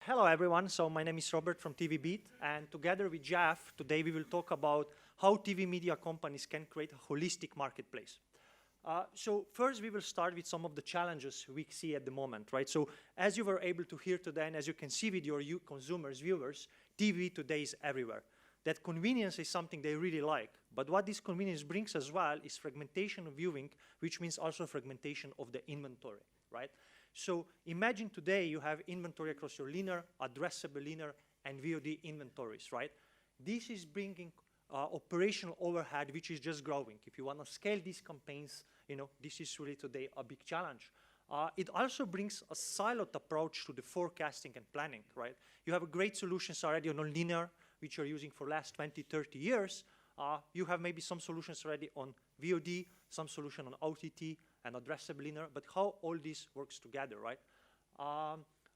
Hello everyone, so my name is Robert from TVbeat, and together with Jeff, today we will talk about how TV media companies can create a holistic marketplace. So first we will start with some of the challenges we see at the moment, right? So as you were able to hear today, and as you can see with your consumers, viewers, TV today is everywhere. That convenience is something they really like, but what this convenience brings as well is fragmentation of viewing, which means also fragmentation of the inventory, right? So imagine today you have inventory across your linear, addressable linear, and VOD inventories, right? This is bringing operational overhead, which is just growing. If you want to scale these campaigns, this is really today a big challenge. It also brings a siloed approach to the forecasting and planning, right? You have great solutions already on linear, which you're using for the last 20, 30 years. You have maybe some solutions already on VOD, some solution on OTT, and addressable linear, but how all this works together, right?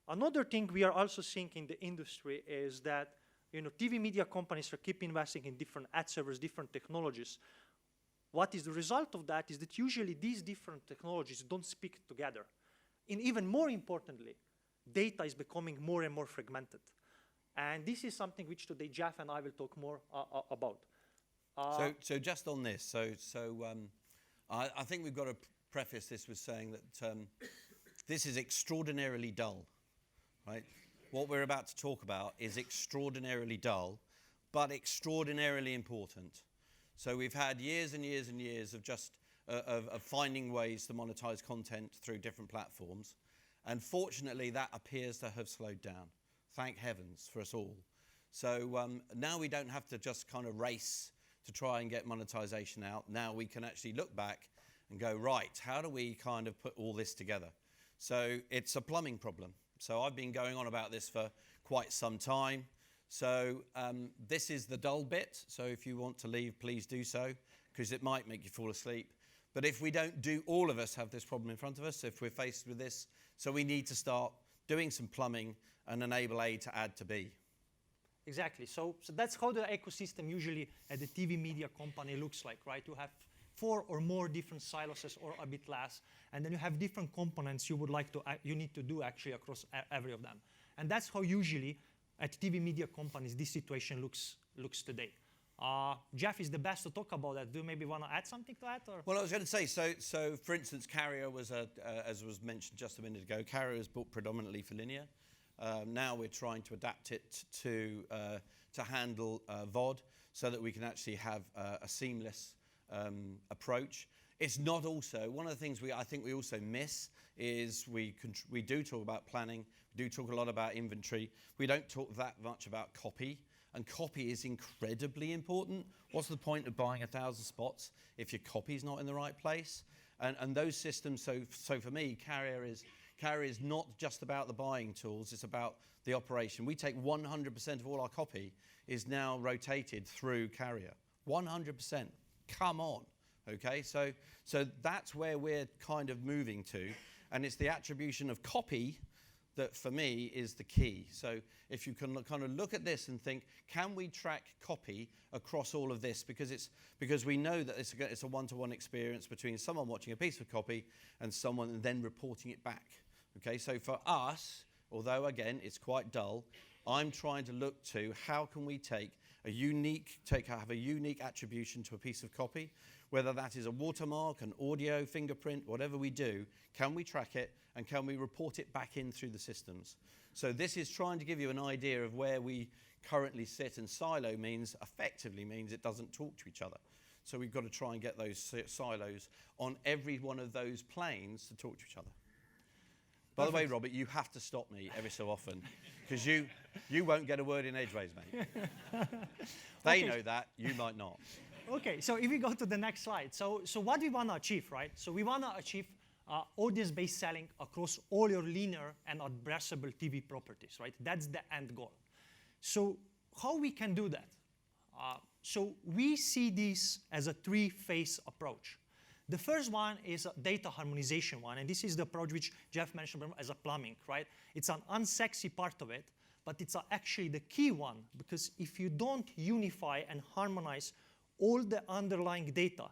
Another thing we are also seeing in the industry is that TV media companies are keep investing in different ad servers, different technologies. What is the result of that is that usually these different technologies don't speak together. And even more importantly, data is becoming more and more fragmented. And this is something which today Jeff and I will talk more about. So just on this, I think we've got to preface this with saying that this is extraordinarily dull, right? What we're about to talk about is extraordinarily dull, but extraordinarily important. So we've had years and years and years of just of finding ways to monetize content through different platforms, and fortunately that appears to have slowed down. Thank heavens for us all. So now we don't have to just kind of race to try and get monetization out. Now we can actually look back and go, right, how do we kind of put all this together? So it's a plumbing problem. So I've been going on about this for quite some time. So this is the dull bit. So if you want to leave, please do so, because it might make you fall asleep. But if we don't do, all of us have this problem in front of us, if we're faced with this. So we need to start doing some plumbing and enable A to add to B. Exactly. So that's how the ecosystem usually at the TV media company looks like, right? You have 4 or more different silos or a bit less, and then you have different components you need to do actually across every of them. And that's how usually at TV media companies this situation looks today. Jeff is the best to talk about that. Do you maybe want to add something to that? Or? Well, I was going to say, so for instance, Carrier was, as was mentioned just a minute ago, Carrier is built predominantly for linear. Now we're trying to adapt it to handle VOD so that we can actually have a seamless approach. It's not also, one of the things I think we also miss is we do talk about planning, we do talk a lot about inventory, we don't talk that much about copy, and copy is incredibly important. What's the point of buying 1,000 spots if your copy's not in the right place? And those systems, so for me, Carrier is not just about the buying tools, it's about the operation. We take 100% of all our copy is now rotated through Carrier. 100%. Come on, okay? So that's where we're kind of moving to, and it's the attribution of copy that for me is the key. So if you can kind of look at this and think, can we track copy across all of this? Because we know that it's a one-to-one experience between someone watching a piece of copy and someone then reporting it back. Okay, so for us, although again it's quite dull, I'm trying to look to how can we have a unique attribution to a piece of copy, whether that is a watermark, an audio, fingerprint, whatever we do, can we track it and can we report it back in through the systems? So this is trying to give you an idea of where we currently sit, and silo effectively means it doesn't talk to each other. So we've got to try and get those silos on every one of those planes to talk to each other. By the way, Robert, you have to stop me every so often, because you won't get a word in edgeways, mate. They know that, you might not. Okay, so if we go to the next slide. So what we want to achieve, right? So we want to achieve audience-based selling across all your linear and addressable TV properties, right? That's the end goal. So how we can do that? So we see this as a 3-phase approach. The first one is a data harmonization one, and this is the approach which Jeff mentioned as a plumbing, right? It's an unsexy part of it, but it's actually the key one, because if you don't unify and harmonize all the underlying data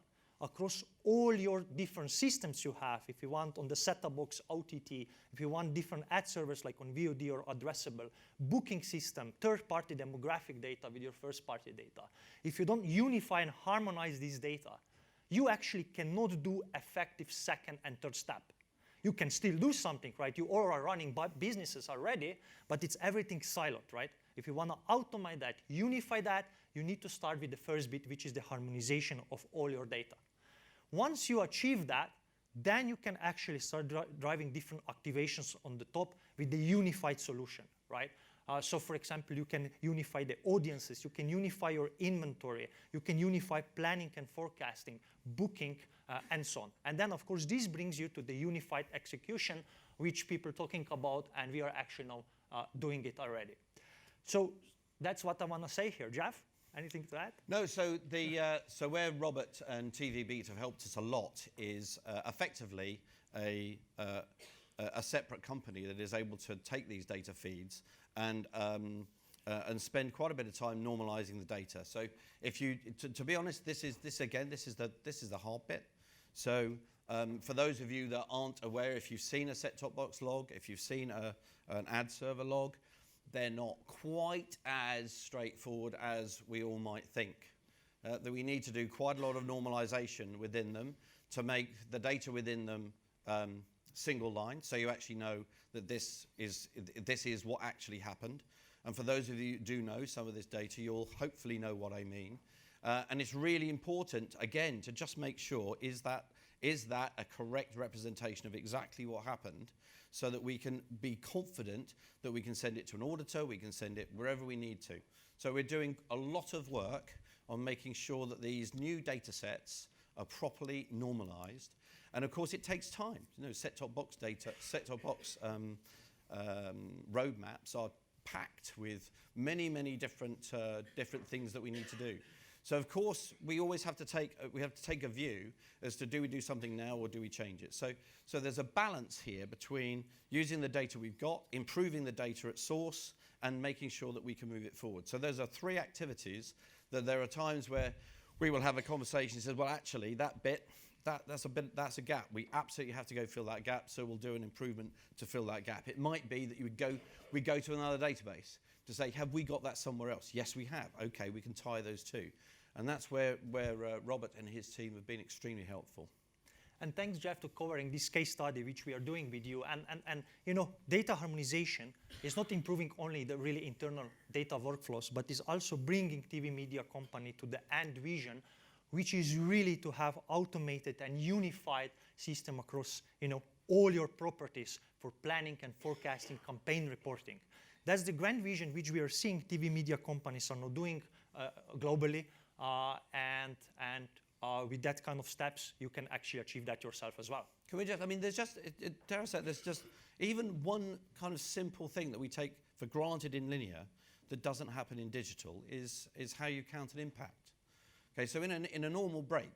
across all your different systems you have, if you want on the set-top box OTT, if you want different ad servers like on VOD or addressable, booking system, third-party demographic data with your first-party data. If you don't unify and harmonize these data, you actually cannot do effective second and third step. You can still do something, right? You all are running businesses already, but it's everything siloed, right? If you want to automate that, unify that, you need to start with the first bit, which is the harmonization of all your data. Once you achieve that, then you can actually start driving different activations on the top with the unified solution, right? So for example, you can unify the audiences, you can unify your inventory, you can unify planning and forecasting, booking, and so on. And then, of course, this brings you to the unified execution, which people are talking about, and we are actually now doing it already. So that's what I want to say here. Jeff? Anything to add? No, so so where Robert and TVbeat have helped us a lot is effectively a separate company that is able to take these data feeds and spend quite a bit of time normalizing the data. So if you, to be honest, this is the hard bit. So for those of you that aren't aware, if you've seen a set-top box log, if you've seen an ad server log, they're not quite as straightforward as we all might think. That we need to do quite a lot of normalization within them to make the data within them single line, so you actually know that this is what actually happened. And for those of you who do know some of this data, you'll hopefully know what I mean. And it's really important, again, to just make sure, is that a correct representation of exactly what happened, so that we can be confident that we can send it to an auditor, we can send it wherever we need to. So we're doing a lot of work on making sure that these new data sets are properly normalized. And of course, it takes time. You know, set-top box data, set-top box roadmaps are packed with many, many different things that we need to do. So of course, we always have to take a view as to, do we do something now or do we change it? So there's a balance here between using the data we've got, improving the data at source, and making sure that we can move it forward. So those are three activities that there are times where we will have a conversation and say, well, actually, that bit, that's a gap. We absolutely have to go fill that gap, so we'll do an improvement to fill that gap. It might be that we go to another database to say, have we got that somewhere else? Yes, we have. Okay, we can tie those two. And that's where Robert and his team have been extremely helpful. And thanks, Jeff, for covering this case study, which we are doing with you. And you know, data harmonization is not improving only the really internal data workflows, but is also bringing TV media company to the end vision, which is really to have automated and unified system across, you know, all your properties for planning and forecasting, campaign reporting. That's the grand vision which we are seeing TV media companies are now doing globally, and with that kind of steps, you can actually achieve that yourself as well. Can we just, I mean, there's just, dare I say, there's just even one kind of simple thing that we take for granted in linear that doesn't happen in digital is how you count an impact. Okay, so in a normal break,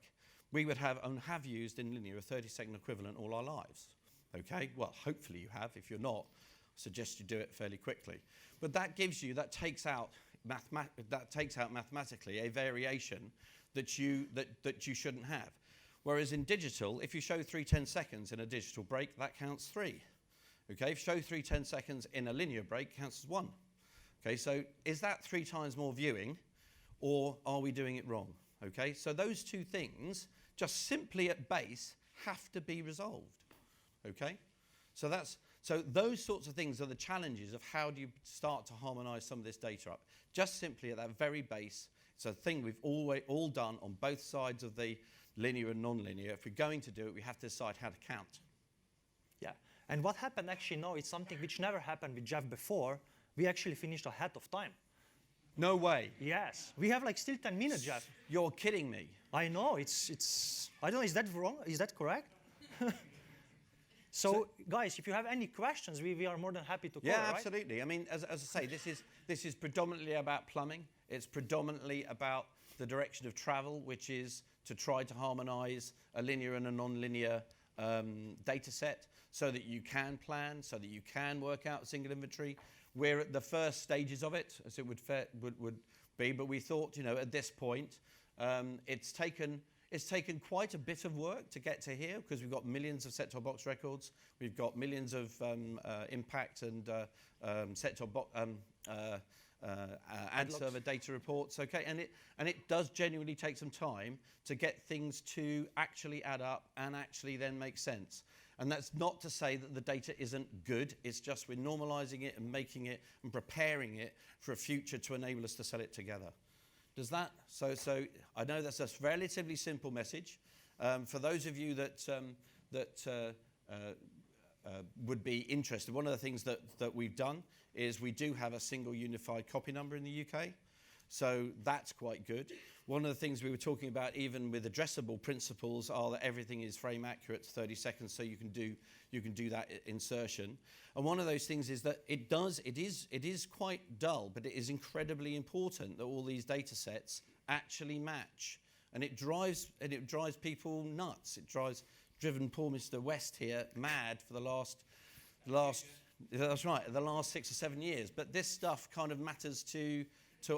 we would have and have used in linear a 30-second equivalent all our lives. Okay, well, hopefully you have. If you're not, I suggest you do it fairly quickly. But that gives you, that takes out mathematically a variation that you shouldn't have. Whereas in digital, if you show 3 10-seconds in a digital break, that counts 3. Okay, if you show 3 10-seconds in a linear break, counts as 1. Okay, so is that 3 times more viewing, or are we doing it wrong? Okay, so those two things, just simply at base, have to be resolved. Okay, so those sorts of things are the challenges of how do you start to harmonize some of this data up. Just simply at that very base, it's a thing we've all done on both sides of the linear and non-linear. If we're going to do it, we have to decide how to count. Yeah, and what happened actually now is something which never happened with Jeff before. We actually finished ahead of time. No way. Yes, we have like still 10 minutes, Jeff. You're kidding me. I know, it's I don't know, is that wrong? Is that correct? So guys, if you have any questions, we are more than happy to cover, yeah, absolutely. Right? I mean, as I say, this is predominantly about plumbing. It's predominantly about the direction of travel, which is to try to harmonize a linear and a non-linear data set so that you can plan, so that you can work out single inventory. We're at the first stages of it, as it would be, but we thought, you know, at this point, it's taken It's taken quite a bit of work to get to here because we've got millions of set-top box records. We've got millions of impact and set-top box ad server data reports. Okay, and it does genuinely take some time to get things to actually add up and actually then make sense. And that's not to say that the data isn't good. It's just we're normalizing it and making it and preparing it for a future to enable us to sell it together. Does that? So I know that's a relatively simple message. For those of you that would be interested, one of the things that we've done is we do have a single unified copy number in the UK. So that's quite good. One of the things we were talking about, even with addressable principles, are that everything is frame accurate to 30 seconds, so you can do that insertion. And one of those things is that it is quite dull, but it is incredibly important that all these data sets actually match. And it drives people nuts. Driven poor Mr. West here mad for the last that's right, the last 6 or 7 years. But this stuff kind of matters to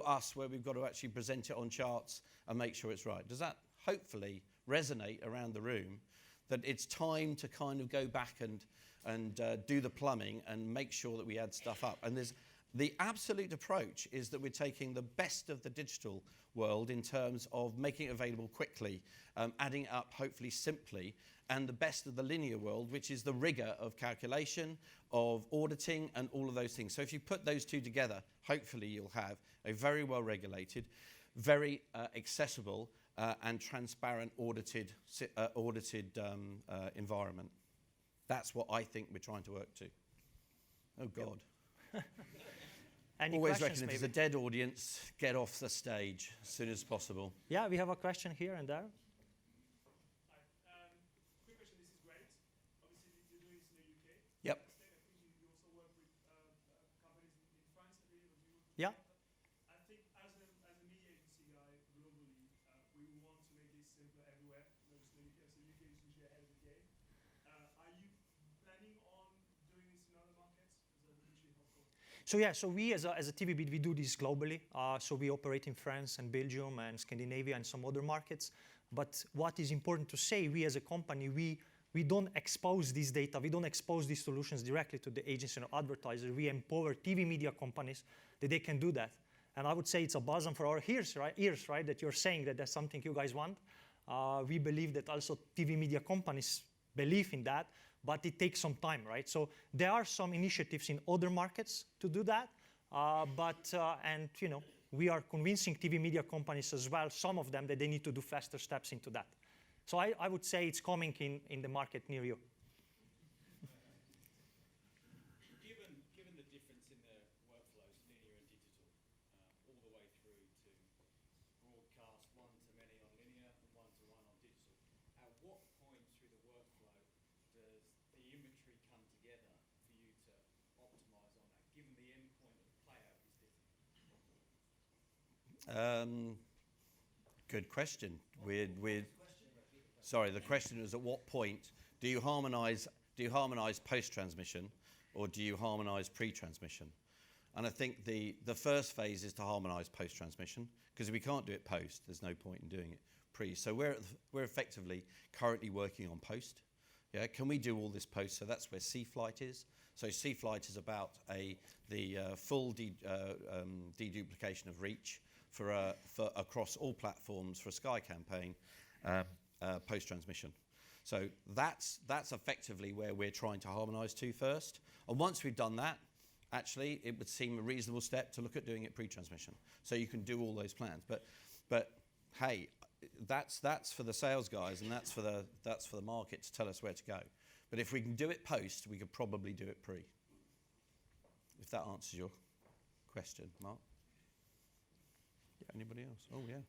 us, where we've got to actually present it on charts and make sure it's right. Does that hopefully resonate around the room, that it's time to kind of go back and do the plumbing and make sure that we add stuff up? And the absolute approach is that we're taking the best of the digital world in terms of making it available quickly, adding it up hopefully simply, and the best of the linear world, which is the rigor of calculation, of auditing, and all of those things. So if you put those two together, hopefully you'll have a very well regulated, very accessible and transparent audited environment. That's what I think we're trying to work to. Oh God. Always reckon if there's a dead audience, get off the stage as soon as possible. Yeah, we have a question here and there. Quick question, this is great. Obviously, you're doing this in the UK. Yep. I think you also work with companies in France, I believe. Yeah. I think as a media agency guy globally, we want to make this simpler everywhere. Obviously, the UK is usually ahead of the game. Are you planning on doing this in other markets? Because that would be helpful. So yeah, so we as a TVbeat, we do this globally. So we operate in France and Belgium and Scandinavia and some other markets. But what is important to say, we as a company, we don't expose this data, we don't expose these solutions directly to the agency or advertiser. We empower TV media companies that they can do that. And I would say it's a balsam for our ears, right? That you're saying that that's something you guys want. We believe that also TV media companies believe in that, but it takes some time, right? So there are some initiatives in other markets to do that, and you know, we are convincing TV media companies as well, some of them, that they need to do faster steps into that. So I would say it's coming in the market near you. Given the difference in the workflows, linear and digital, all the way through to broadcast one-to-many on linear and one-to-one on digital, at what point through the workflow does the inventory come together for you to optimize on that, given the endpoint of playout is different? Good question. Sorry, the question was, at what point do you harmonize post-transmission, or do you harmonize pre-transmission? And I think the first phase is to harmonize post-transmission, because if we can't do it post, there's no point in doing it pre. So we're effectively currently working on post. Yeah, can we do all this post? So that's where C-Flight is. So C-Flight is about the full deduplication of reach for across all platforms for a Sky campaign. Post-transmission. So that's effectively where we're trying to harmonise to first. And once we've done that, actually, it would seem a reasonable step to look at doing it pre-transmission. So you can do all those plans. But hey, that's for the sales guys, and that's for the market to tell us where to go. But if we can do it post, we could probably do it pre. If that answers your question, Mark. Yeah, anybody else? Oh yeah.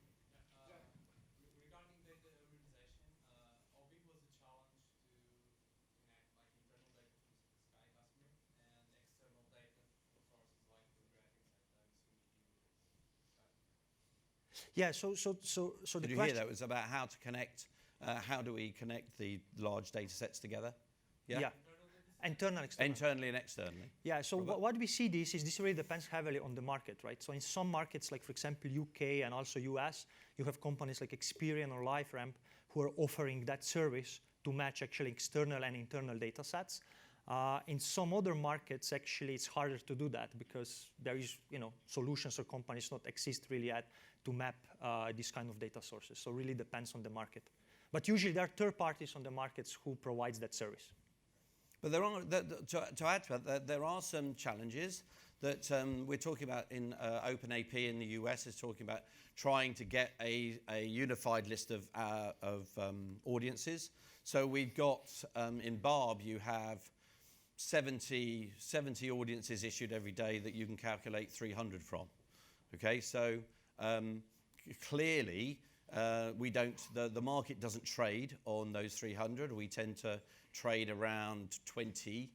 Yeah, so the question... Did you hear that? It was about how to connect, how do we connect the large data sets together? Yeah? Yeah. Internal data Internal, external. internally and externally. Yeah, so what we see this really depends heavily on the market, right? So in some markets, like for example, UK and also US, you have companies like Experian or LiveRamp who are offering that service to match actually external and internal data sets. In some other markets, actually, it's harder to do that because there is, solutions or companies not exist really yet to map these kind of data sources. So really depends on the market. But usually there are third parties on the markets who provides that service. But there are, to add to that, there are some challenges that we're talking about in OpenAP in the US is talking about trying to get a unified list of audiences. So we've got, in Barb, you have 70 audiences issued every day that you can calculate 300 from. Okay, so clearly the market doesn't trade on those 300. We tend to trade around 20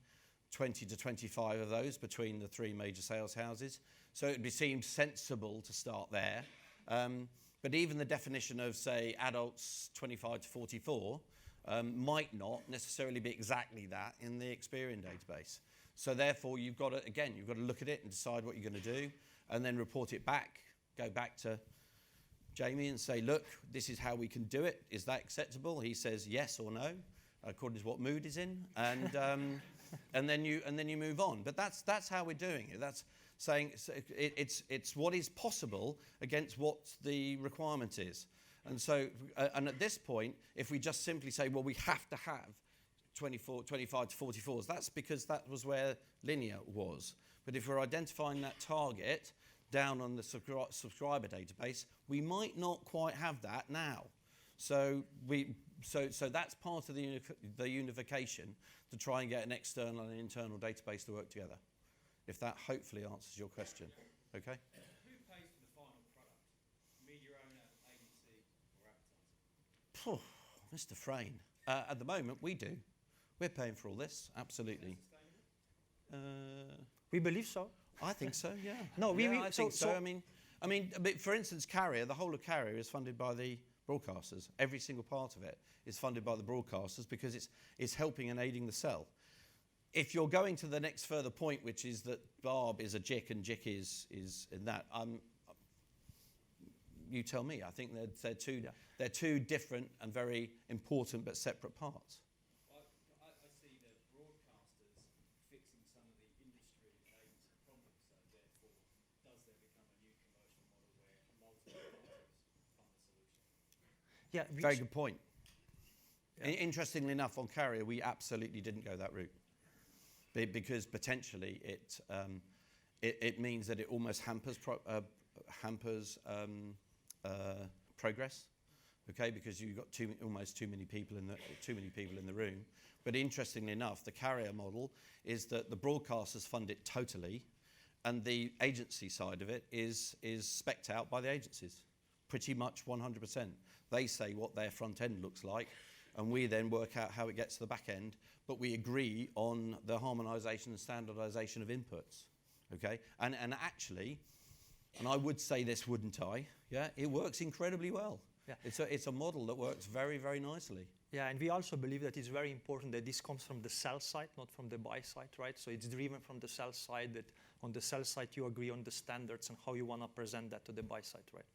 to 25 of those between the three major sales houses. So it seems sensible to start there. But even the definition of, say, adults 25 to 44 might not necessarily be exactly that in the Experian database. So therefore, you've got to look at it and decide what you're going to do, and then report it back, go back to Jamie and say, look, this is how we can do it. Is that acceptable? He says yes or no, according to what mood he's in, and and then you move on. But that's how we're doing it. That's saying it's what is possible against what the requirement is. And so, and at this point, if we just simply say, well, we have to have 25 to 44s, that's because that was where linear was. But if we're identifying that target down on the subscriber database, we might not quite have that now. So that's part of the unification to try and get an external and internal database to work together. If that hopefully answers your question, okay? Who pays for the final product? Media owner, agency, or advertiser? Mr. Frayne, at the moment we do. We're paying for all this, absolutely. We believe so. I think so, yeah. No, I think so. I mean, for instance, Carrier, the whole of Carrier is funded by the broadcasters. Every single part of it is funded by the broadcasters because it's helping and aiding the sell. If you're going to the next further point, which is that Barb is a JIC and JIC is in that, you tell me. I think they're two different and very important but separate parts. I see the broadcasters fixing some of the industry and agency problems, so therefore, does there become a new commercial model where multiple parties fund the solution? Yeah, Very good point. Yeah. Interestingly enough, on Carrier, we absolutely didn't go that route. Because potentially it means that it almost hampers progress, okay? Because you've got almost too many people in the room. But interestingly enough, the Carrier model is that the broadcasters fund it totally, and the agency side of it is specced out by the agencies, pretty much 100%. They say what their front end looks like, and we then work out how it gets to the back end, but we agree on the harmonization and standardization of inputs, okay? And actually, and I would say this, wouldn't I? Yeah, it works incredibly well. Yeah. It's a model that works very, very nicely. Yeah, and we also believe that it's very important that this comes from the sell side, not from the buy side, right? So it's driven from the sell side, that on the sell side you agree on the standards and how you want to present that to the buy side, right?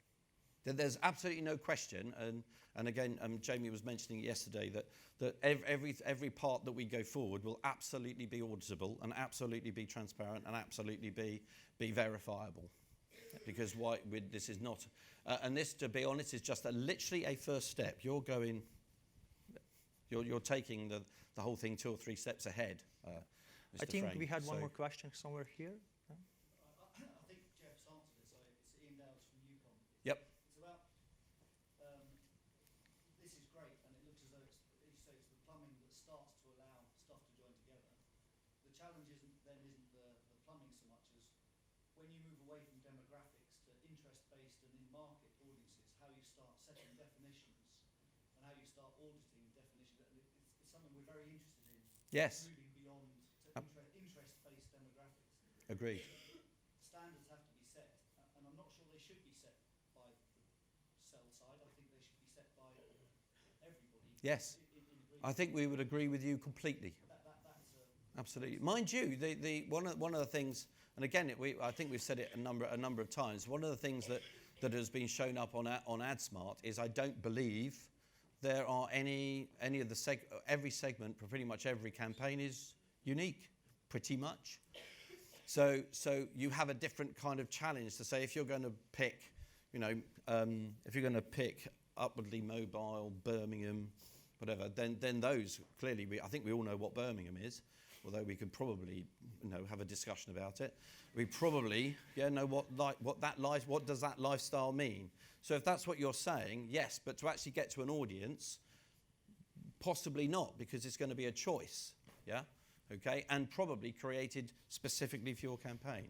There's absolutely no question, and again, Jamie was mentioning yesterday that every part that we go forward will absolutely be auditable and absolutely be transparent and absolutely be verifiable, because this is not, and this, to be honest, is just literally a first step. You're taking the whole thing 2 or 3 steps ahead. Mr. I think Frayne. we had one more question somewhere here. I think Jeff's answered it, so it's Eales from Yukon. Yep. It's about, this is great, and it looks as though it's the plumbing that starts to allow stuff to join together. The challenge isn't the plumbing so much as when you move away from demographics to interest-based and in-market audiences, how you start setting definitions and how you start auditing definitions. It's something we're very interested in. Yes. Moving beyond to interest-based demographics. Agreed. Standards have to be set, and I'm not sure they should be set by the sell side. I think they should be set by everybody. Yes. I think we would agree with you completely. Absolutely. Mind you, one of the things, and again, I think we've said it a number of times. One of the things that has been shown up on AdSmart is I don't believe there are any of the every segment for pretty much every campaign is unique, pretty much. So you have a different kind of challenge to say if you're going to pick, if you're going to pick upwardly mobile, Birmingham, whatever, then those clearly I think we all know what Birmingham is. Although we could probably, have a discussion about it, we probably know what does that lifestyle mean. So if that's what you're saying, yes, but to actually get to an audience, possibly not, because it's going to be a choice, okay, and probably created specifically for your campaign.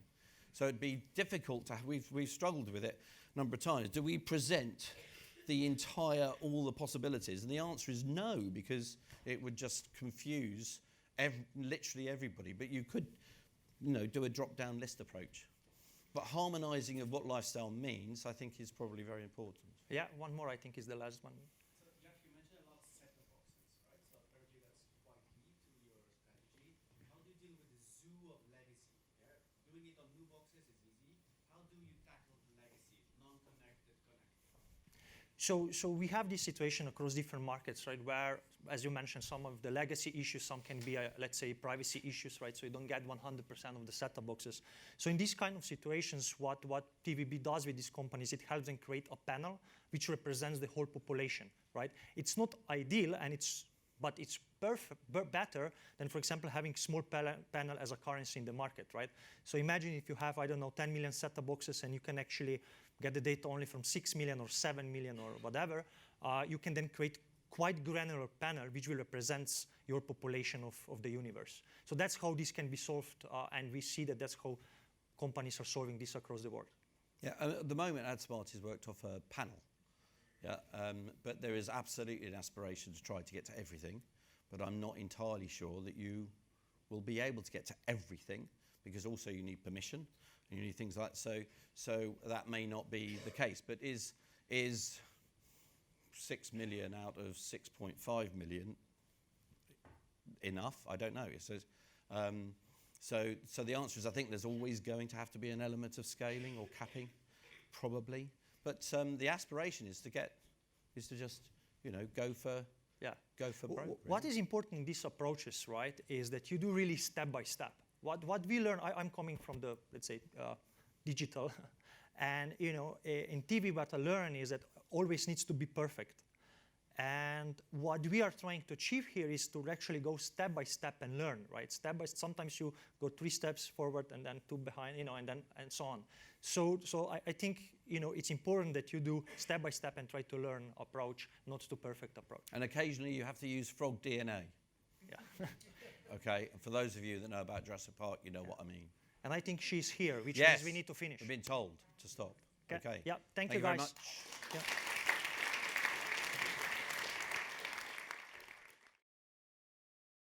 So it'd be difficult to. We've struggled with it a number of times. Do we present all the possibilities? And the answer is no, because it would just confuse literally everybody, but you could, do a drop-down list approach. But harmonising of what lifestyle means, I think, is probably very important. Yeah, one more, I think, is the last one. So, Jeff, you mentioned a lot of set-top boxes, right? So apparently that's quite key to your strategy. How do you deal with the zoo of legacy? Yeah? Doing it on new boxes is easy. How do you tackle the legacy, non-connected, connected? So we have this situation across different markets, right, where, as you mentioned, some of the legacy issues, some can be, let's say, privacy issues, right, so you don't get 100% of the set-top boxes. So in these kind of situations, what TVbeat does with these companies, it helps them create a panel which represents the whole population, right? It's not ideal, but it's better than, for example, having small panel as a currency in the market, right? So imagine if you have, 10 million set-top boxes and you can actually get the data only from 6 million or 7 million or whatever, you can then create quite granular panel which will represent your population of the universe. So that's how this can be solved, and we see that that's how companies are solving this across the world. Yeah, at the moment, AdSmart is worked off a panel. Yeah, but there is absolutely an aspiration to try to get to everything, but I'm not entirely sure that you will be able to get to everything, because also you need permission and you need things like that. So that may not be the case. But is 6 million out of 6.5 million enough? I don't know. It says, so the answer is I think there's always going to have to be an element of scaling or capping, probably. But the aspiration is to just go for broke. Really. What is important in these approaches, right, is that you do really step by step. What we learn, I'm coming from the, let's say, digital, and in TV, what I learn is that always needs to be perfect. And what we are trying to achieve here is to actually go step by step and learn, right? Step by sometimes you go 3 steps forward and then 2 behind, and so on. So I think it's important that you do step by step and try to learn approach, not to perfect approach. And occasionally you have to use frog DNA. Yeah. Okay. And for those of you that know about Jurassic Park, you know what I mean. And I think she's here, which yes, means we need to finish. We've been told to stop. Okay. Yeah. Thank you very guys. much. Yeah.